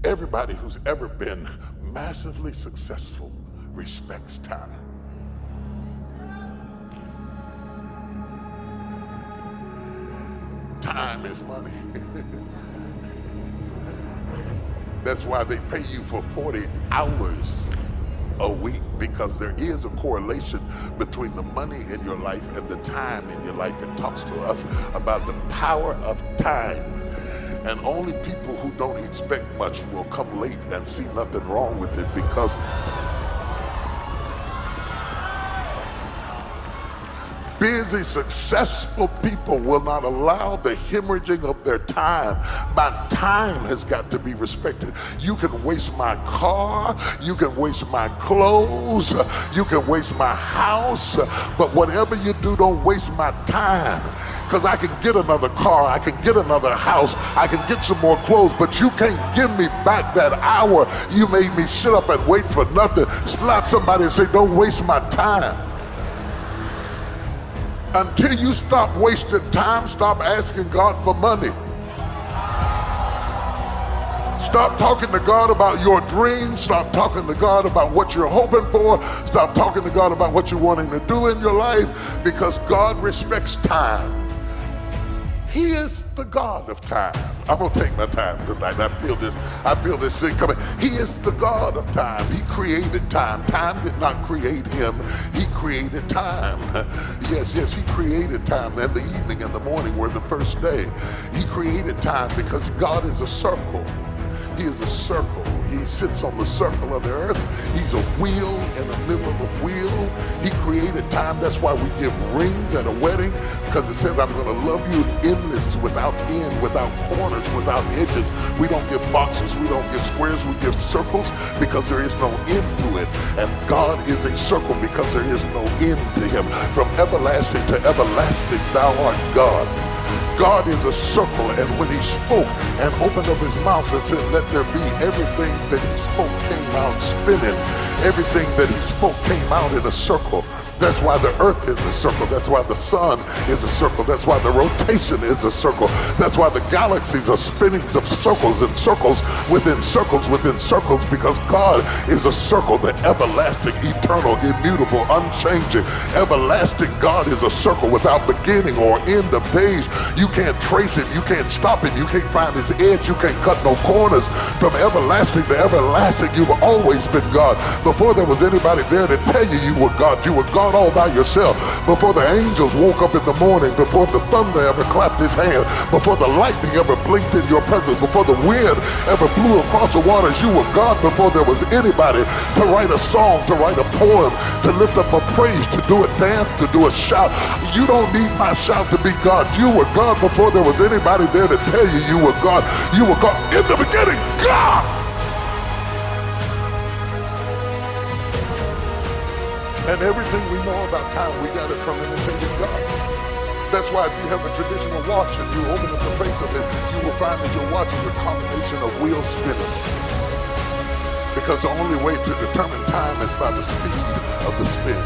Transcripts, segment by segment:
Everybody who's ever been massively successful respects time. Time is money. That's why they pay you for 40 hours a week, because there is a correlation between the money in your life and the time in your life. It talks to us about the power of time. And only people who don't expect much will come late and see nothing wrong with it, because busy, successful people will not allow the hemorrhaging of their time. My time has got to be respected. You can waste my car, you can waste my clothes, you can waste my house, but whatever you do, don't waste my time. Because I can get another car, I can get another house, I can get some more clothes, but you can't give me back that hour you made me sit up and wait for nothing. Slap somebody and say, don't waste my time. Until you stop wasting time, stop asking God for money. Stop talking to God about your dreams. Stop talking to God about what you're hoping for. Stop talking to God about what you're wanting to do in your life, because God respects time. He is the God of time. I'm gonna take my time tonight. I feel this thing coming. He is the God of time. He created time. Time did not create him. He created time. Yes, he created time. And the evening and the morning were the first day. He created time because God is a circle. He is a circle. He sits on the circle of the earth. He's a wheel in the middle of a wheel. He created time. That's why we give rings at a wedding, because it says, I'm going to love you endless, without end, without corners, without edges. We don't give boxes. We don't give squares. We give circles, because there is no end to it. And God is a circle because there is no end to him. From everlasting to everlasting, thou art God. God is a circle, and when he spoke and opened up his mouth and said, let there be, everything that he spoke came out spinning. Everything that he spoke came out in a circle. That's why the earth is a circle. That's why the sun is a circle. That's why the rotation is a circle. That's why the galaxies are spinnings of circles and circles within circles within circles, because God is a circle, the everlasting, eternal, immutable, unchanging, everlasting God is a circle without beginning or end of days. You can't trace him. You can't stop him. You can't find his edge. You can't cut no corners. From everlasting to everlasting, you've always been God. Before there was anybody there to tell you you were God, you were God all by yourself. Before the angels woke up in the morning, before the thunder ever clapped his hand, before the lightning ever blinked in your presence, before the wind ever blew across the waters, you were God before there was anybody to write a song, to write a poem, to lift up a praise, to do a dance, to do a shout. You don't need my shout to be God. You were God before there was anybody there to tell you you were God. You were God in the beginning. God! And everything we know about time, we got it from imitating God. That's why if you have a traditional watch and you open up the face of it, you will find that your watch is a combination of wheels spinning. Because the only way to determine time is by the speed of the spin.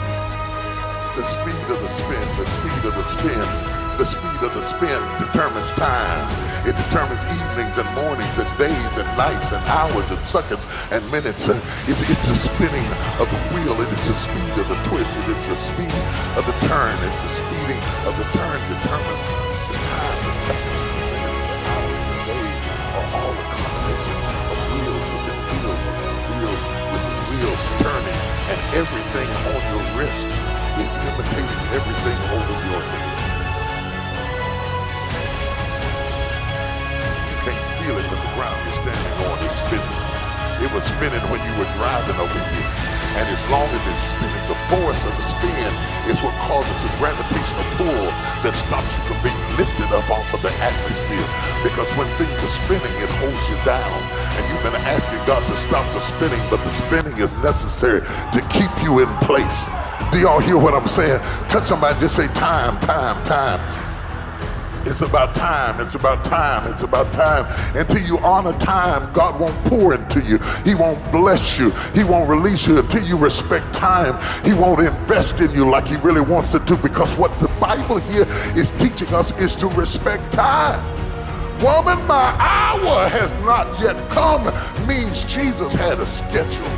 The speed of the spin, the speed of the spin. The speed of the spin determines time. It determines evenings and mornings and days and nights and hours and seconds and minutes. It's the spinning of the wheel. It is the speed of the twist. It is the speed of the turn. It's the speeding of the turn determines the time, the seconds, the minutes, the hours, the days, are all a combination of wheels within wheels within wheels within wheels turning. And everything on your wrist is imitating everything over your head. Feel it, but the ground you're standing on is spinning. It was spinning when you were driving over here. And as long as it's spinning, the force of the spin is what causes a gravitational pull that stops you from being lifted up off of the atmosphere. Because when things are spinning, it holds you down. And you've been asking God to stop the spinning, but the spinning is necessary to keep you in place. Do y'all hear what I'm saying? Touch somebody, just say time, time, time. It's about time, it's about time, it's about time. Until you honor time, God won't pour into you. He won't bless you. He won't release you until you respect time. He won't invest in you like he really wants to do, because what the Bible here is teaching us is to respect time. Woman, my hour has not yet come means Jesus had a schedule.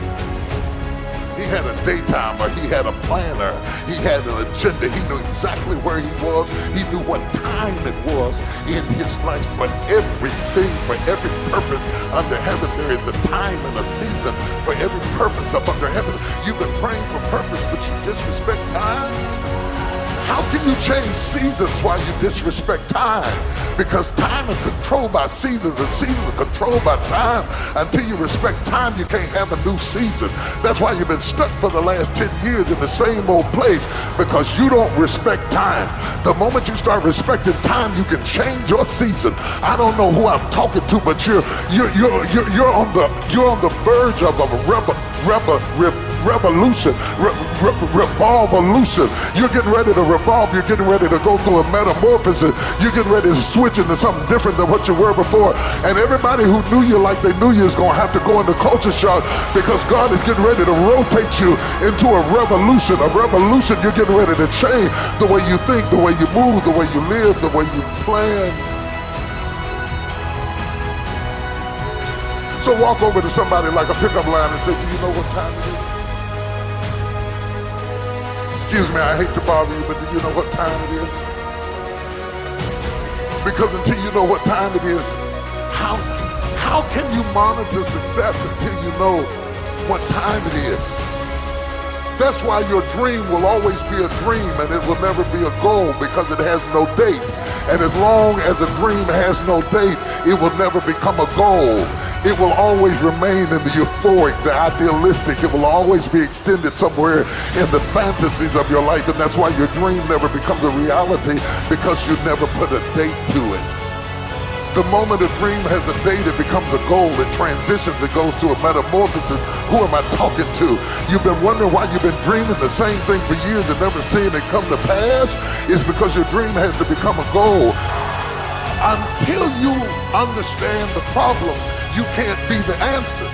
He had a daytimer, he had a planner, he had an agenda. He knew exactly where he was. He knew what time it was in his life. For everything, for every purpose under heaven, there is a time and a season for every purpose up under heaven. You've been praying for purpose, but you disrespect time? How can you change seasons while you disrespect time? Because time is controlled by seasons, and seasons are controlled by time. Until you respect time, you can't have a new season. That's why you've been stuck for the last 10 years in the same old place, because you don't respect time. The moment you start respecting time, you can change your season. I don't know who I'm talking to, but you're on the verge of a revolution, revolution. You're getting ready to revolve. You're getting ready to go through a metamorphosis. You're getting ready to switch into something different than what you were before. And everybody who knew you like they knew you is going to have to go into culture shock, because God is getting ready to rotate you into a revolution. A revolution. You're getting ready to change the way you think, the way you move, the way you live, the way you plan. So walk over to somebody like a pickup line and say, do you know what time it is? Excuse me, I hate to bother you, but do you know what time it is? Because until you know what time it is, how can you monitor success until you know what time it is? That's why your dream will always be a dream, and it will never be a goal, because it has no date. And as long as a dream has no date, it will never become a goal. It will always remain in the euphoric, the idealistic. It will always be extended somewhere in the fantasies of your life. And that's why your dream never becomes a reality, because you never put a date to it. The moment a dream has a date, it becomes a goal. It transitions, it goes to a metamorphosis. Who am I talking to? You've been wondering why you've been dreaming the same thing for years and never seeing it come to pass? It's because your dream has to become a goal. Until you understand the problem, you can't be the answer.